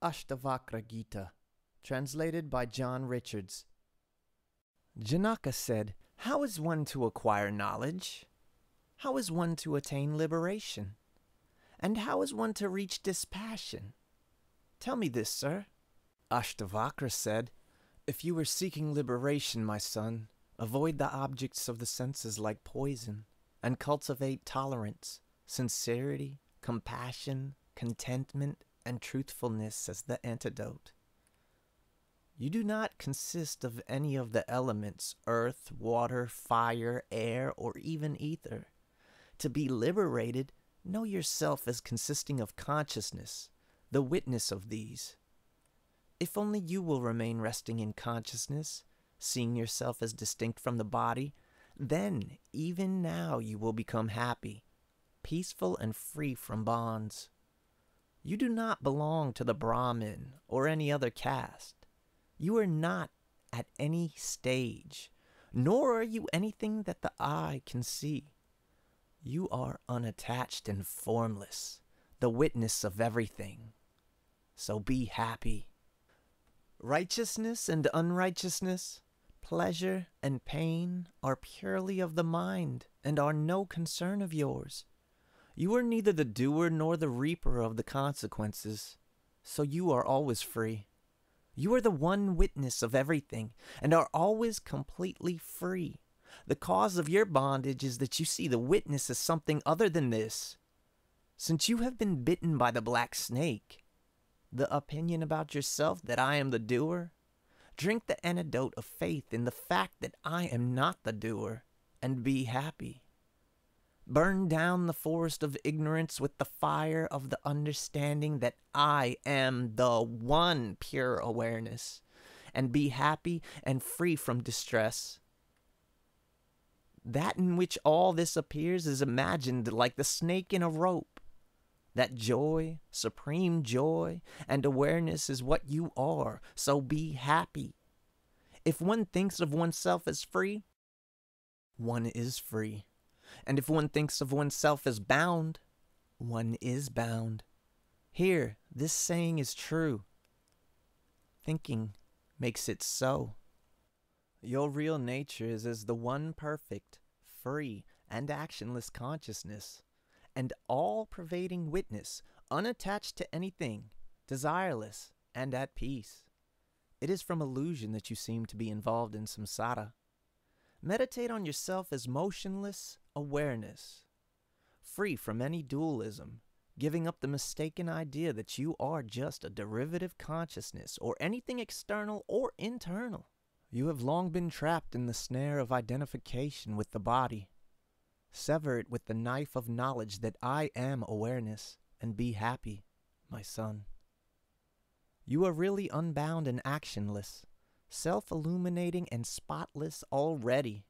Ashtavakra Gita, translated by John Richards. Janaka said, "How is one to acquire knowledge? How is one to attain liberation? And how is one to reach dispassion? Tell me this, sir." Ashtavakra said, "If you are seeking liberation, my son, avoid the objects of the senses like poison, and cultivate tolerance, sincerity, compassion, contentment, and truthfulness as the antidote. You do not consist of any of the elements, earth, water, fire, air, or even ether. To be liberated, know yourself as consisting of consciousness, the witness of these. If only you will remain resting in consciousness, seeing yourself as distinct from the body, then, even now, you will become happy, peaceful, and free from bonds. You do not belong to the Brahmin or any other caste. You are not at any stage, nor are you anything that the eye can see. You are unattached and formless, the witness of everything. So be happy. Righteousness and unrighteousness, pleasure and pain are purely of the mind and are no concern of yours. You are neither the doer nor the reaper of the consequences, so you are always free. You are the one witness of everything and are always completely free. The cause of your bondage is that you see the witness as something other than this. Since you have been bitten by the black snake, the opinion about yourself that I am the doer, drink the antidote of faith in the fact that I am not the doer, and be happy. Burn down the forest of ignorance with the fire of the understanding that I am the one pure awareness, and be happy and free from distress. That in which all this appears is imagined like the snake in a rope. That joy, supreme joy, and awareness is what you are, so be happy. If one thinks of oneself as free, one is free. And if one thinks of oneself as bound, one is bound. Here, this saying is true. Thinking makes it so. Your real nature is as the one perfect, free, and actionless consciousness, and all-pervading witness, unattached to anything, desireless, and at peace. It is from illusion that you seem to be involved in samsara. Meditate on yourself as motionless awareness, free from any dualism, giving up the mistaken idea that you are just a derivative consciousness or anything external or internal. You have long been trapped in the snare of identification with the body. Sever it with the knife of knowledge that I am awareness, and be happy, my son. You are really unbound and actionless, self-illuminating and spotless already.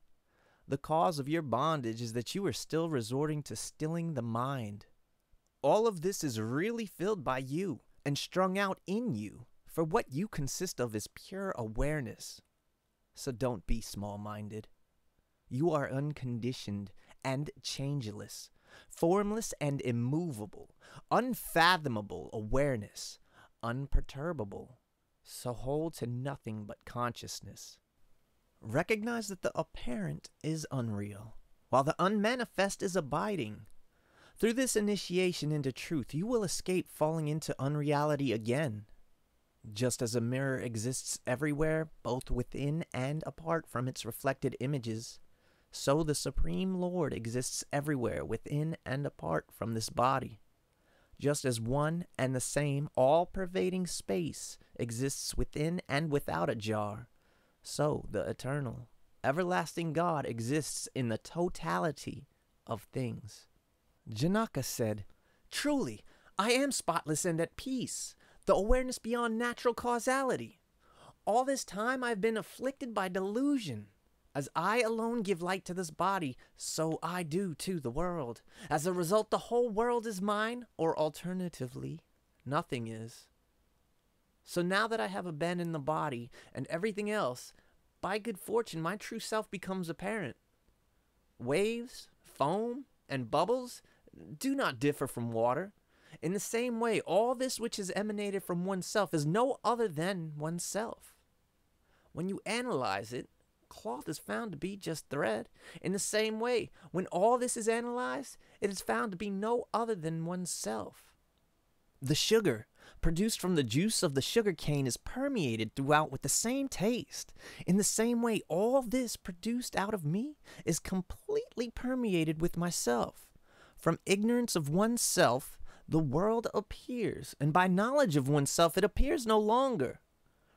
The cause of your bondage is that you are still resorting to stilling the mind. All of this is really filled by you and strung out in you, for what you consist of is pure awareness. So don't be small-minded. You are unconditioned and changeless, formless and immovable, unfathomable awareness, unperturbable. So hold to nothing but consciousness. Recognize that the apparent is unreal, while the unmanifest is abiding. Through this initiation into truth, you will escape falling into unreality again. Just as a mirror exists everywhere, both within and apart from its reflected images, so the Supreme Lord exists everywhere within and apart from this body. Just as one and the same all-pervading space exists within and without a jar, so the eternal, everlasting God exists in the totality of things. Janaka said, "Truly, I am spotless and at peace, the awareness beyond natural causality. All this time I have been afflicted by delusion. As I alone give light to this body, so I do to the world. As a result, the whole world is mine, or alternatively, nothing is. So now that I have abandoned the body and everything else, by good fortune my true self becomes apparent. Waves, foam, and bubbles do not differ from water, In the same way, all this which is emanated from oneself is no other than oneself. When you analyze it, cloth is found to be just thread. In the same way, when all this is analyzed, it is found to be no other than oneself. The sugar produced from the juice of the sugar cane is permeated throughout with the same taste. In the same way, all this produced out of me is completely permeated with myself. From ignorance of oneself, the world appears, and by knowledge of oneself, it appears no longer.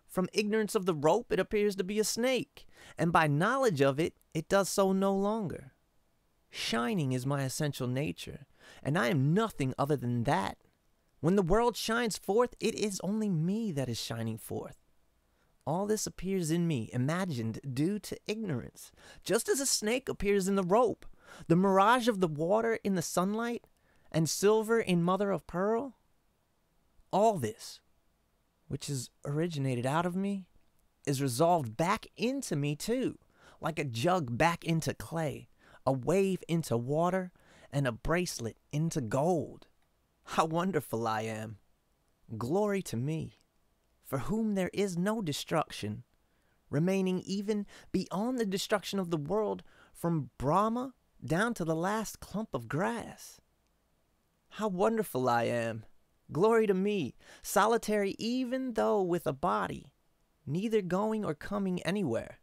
From ignorance of the rope, it appears to be a snake, and by knowledge of it, it does so no longer. Shining is my essential nature, and I am nothing other than that. When the world shines forth, it is only me that is shining forth. All this appears in me, imagined due to ignorance, just as a snake appears in the rope, the mirage of the water in the sunlight, and silver in mother of pearl. All this, which is originated out of me, is resolved back into me too, like a jug back into clay, a wave into water, and a bracelet into gold. How wonderful I am! Glory to me, for whom there is no destruction, remaining even beyond the destruction of the world, from Brahma down to the last clump of grass. How wonderful I am! Glory to me, solitary even though with a body, neither going or coming anywhere.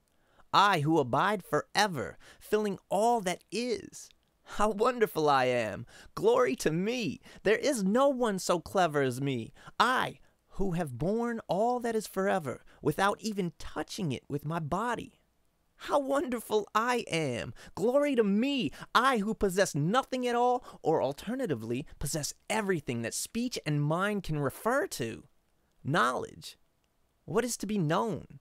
I who abide forever, filling all that is. How wonderful I am! Glory to me! There is no one so clever as me. I, who have borne all that is forever, without even touching it with my body. How wonderful I am! Glory to me! I who possess nothing at all, or alternatively, possess everything that speech and mind can refer to. Knowledge. What is to be known?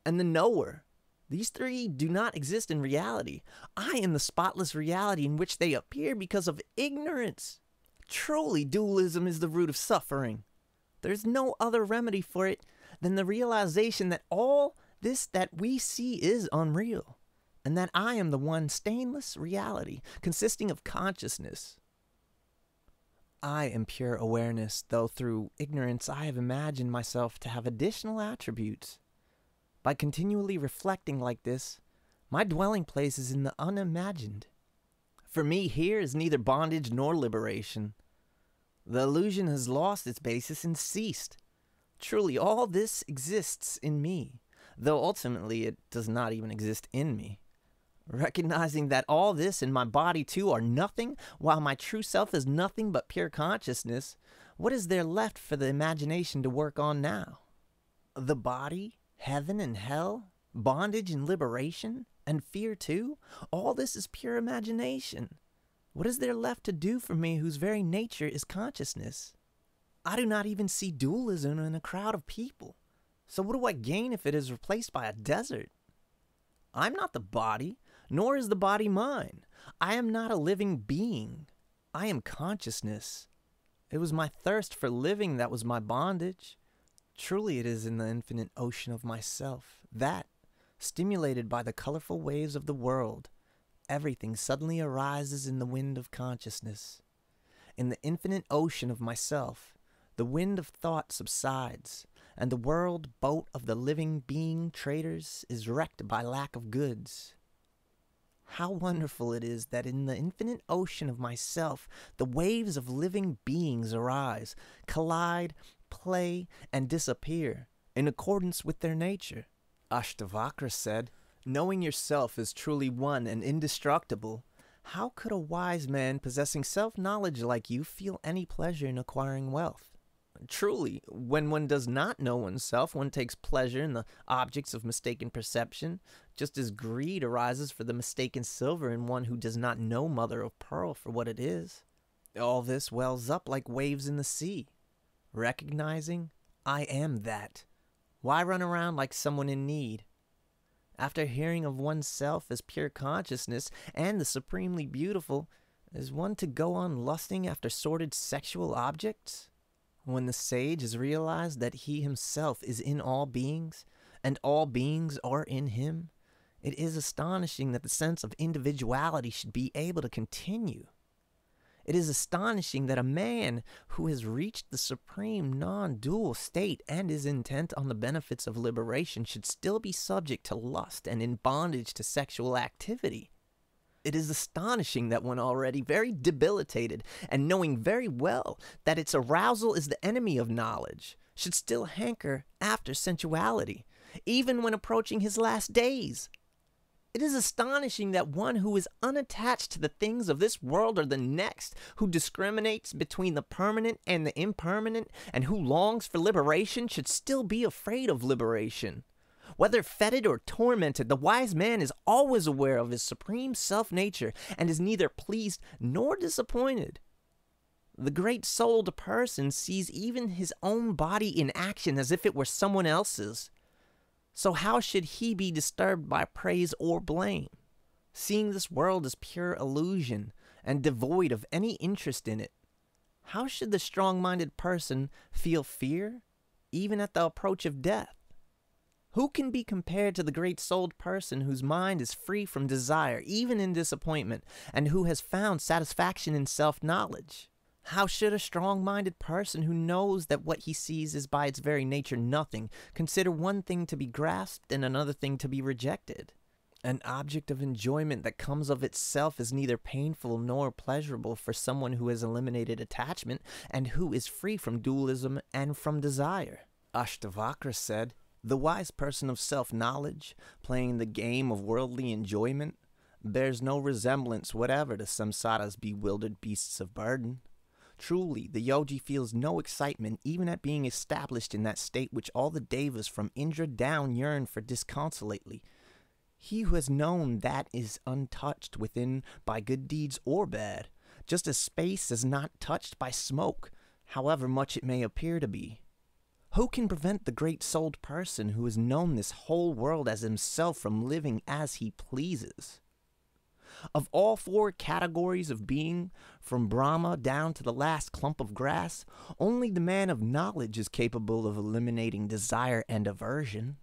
And the knower. These three do not exist in reality. I am the spotless reality in which they appear because of ignorance. Truly, dualism is the root of suffering. There is no other remedy for it than the realization that all this that we see is unreal, and that I am the one stainless reality consisting of consciousness. I am pure awareness, though through ignorance I have imagined myself to have additional attributes. By continually reflecting like this, my dwelling place is in the unimagined. For me, here is neither bondage nor liberation. The illusion has lost its basis and ceased. Truly, all this exists in me, though ultimately it does not even exist in me. Recognizing that all this and my body too are nothing, while my true self is nothing but pure consciousness, what is there left for the imagination to work on now? The body? Heaven and hell, bondage and liberation, and fear too, all this is pure imagination. What is there left to do for me whose very nature is consciousness? I do not even see dualism in a crowd of people. So what do I gain if it is replaced by a desert? I'm not the body, nor is the body mine. I am not a living being. I am consciousness. It was my thirst for living that was my bondage. Truly it is in the infinite ocean of myself that, stimulated by the colorful waves of the world, everything suddenly arises in the wind of consciousness. In the infinite ocean of myself, the wind of thought subsides, and the world boat of the living being traders is wrecked by lack of goods. How wonderful it is that in the infinite ocean of myself, the waves of living beings arise, collide, play, and disappear, in accordance with their nature. Ashtavakra said, knowing yourself is truly one and indestructible, how could a wise man possessing self-knowledge like you feel any pleasure in acquiring wealth? Truly, when one does not know oneself, one takes pleasure in the objects of mistaken perception, just as greed arises for the mistaken silver in one who does not know mother of pearl for what it is. All this wells up like waves in the sea. Recognizing, I am that. Why run around like someone in need? After hearing of oneself as pure consciousness and the supremely beautiful, is one to go on lusting after sordid sexual objects? When the sage has realized that he himself is in all beings, and all beings are in him, it is astonishing that the sense of individuality should be able to continue. It is astonishing that a man who has reached the supreme non-dual state and is intent on the benefits of liberation should still be subject to lust and in bondage to sexual activity. It is astonishing that one already very debilitated and knowing very well that its arousal is the enemy of knowledge should still hanker after sensuality, even when approaching his last days. It is astonishing that one who is unattached to the things of this world or the next, who discriminates between the permanent and the impermanent, and who longs for liberation should still be afraid of liberation. Whether fettered or tormented, the wise man is always aware of his supreme self-nature and is neither pleased nor disappointed. The great-souled person sees even his own body in action as if it were someone else's. So how should he be disturbed by praise or blame? Seeing this world as pure illusion and devoid of any interest in it, how should the strong-minded person feel fear, even at the approach of death? Who can be compared to the great-souled person whose mind is free from desire, even in disappointment, and who has found satisfaction in self-knowledge? How should a strong-minded person who knows that what he sees is by its very nature nothing, consider one thing to be grasped and another thing to be rejected? An object of enjoyment that comes of itself is neither painful nor pleasurable for someone who has eliminated attachment and who is free from dualism and from desire. Ashtavakra said, "The wise person of self-knowledge, playing the game of worldly enjoyment, bears no resemblance whatever to samsara's bewildered beasts of burden. Truly, the yogi feels no excitement even at being established in that state which all the devas from Indra down yearn for disconsolately. He who has known that is untouched within by good deeds or bad, just as space is not touched by smoke, however much it may appear to be. Who can prevent the great-souled person who has known this whole world as himself from living as he pleases? Of all four categories of being, from Brahma down to the last clump of grass, only the man of knowledge is capable of eliminating desire and aversion.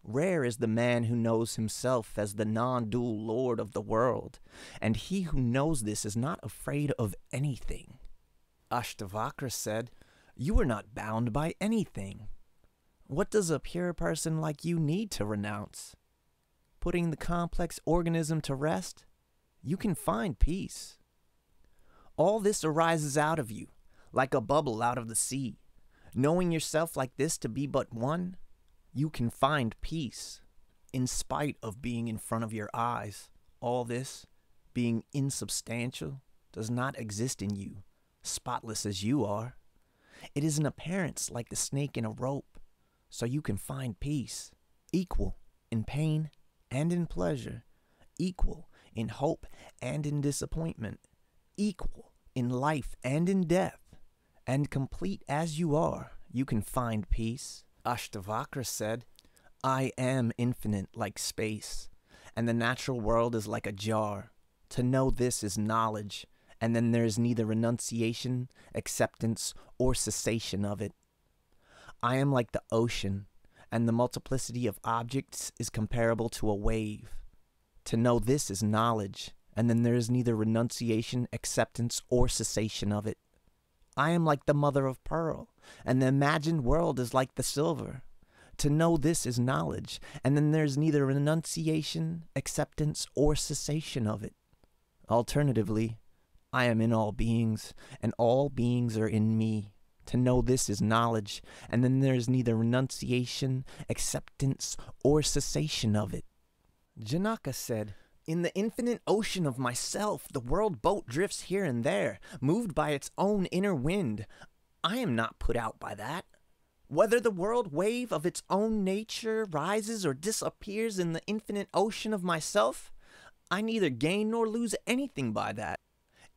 Rare is the man who knows himself as the non-dual lord of the world, and he who knows this is not afraid of anything." Ashtavakra said, "You are not bound by anything. What does a pure person like you need to renounce? Putting the complex organism to rest, you can find peace. All this arises out of you, like a bubble out of the sea. Knowing yourself like this to be but one, you can find peace, in spite of being in front of your eyes. All this, being insubstantial, does not exist in you, spotless as you are. It is an appearance like the snake in a rope, so you can find peace, equal in pain and in pleasure, equal in hope and in disappointment, equal in life and in death, and complete as you are, you can find peace." Ashtavakra said, "I am infinite like space, and the natural world is like a jar. To know this is knowledge, and then there is neither renunciation, acceptance, or cessation of it. I am like the ocean, and the multiplicity of objects is comparable to a wave. To know this is knowledge, and then there is neither renunciation, acceptance, or cessation of it. I am like the mother of pearl, and the imagined world is like the silver. To know this is knowledge, and then there is neither renunciation, acceptance, or cessation of it. Alternatively, I am in all beings, and all beings are in me. To know this is knowledge, and then there is neither renunciation, acceptance, or cessation of it." Janaka said, "In the infinite ocean of myself, the world boat drifts here and there, moved by its own inner wind. I am not put out by that. Whether the world wave of its own nature rises or disappears in the infinite ocean of myself, I neither gain nor lose anything by that.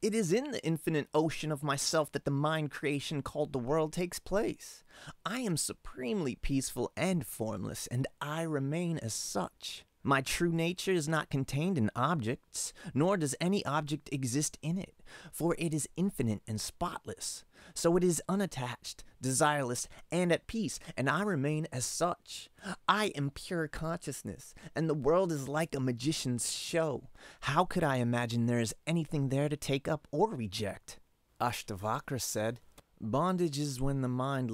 It is in the infinite ocean of myself that the mind creation called the world takes place. I am supremely peaceful and formless, and I remain as such. My true nature is not contained in objects, nor does any object exist in it, for it is infinite and spotless. So it is unattached, desireless, and at peace, and I remain as such. I am pure consciousness, and the world is like a magician's show. How could I imagine there is anything there to take up or reject? Ashtavakra said, bondage is when the mind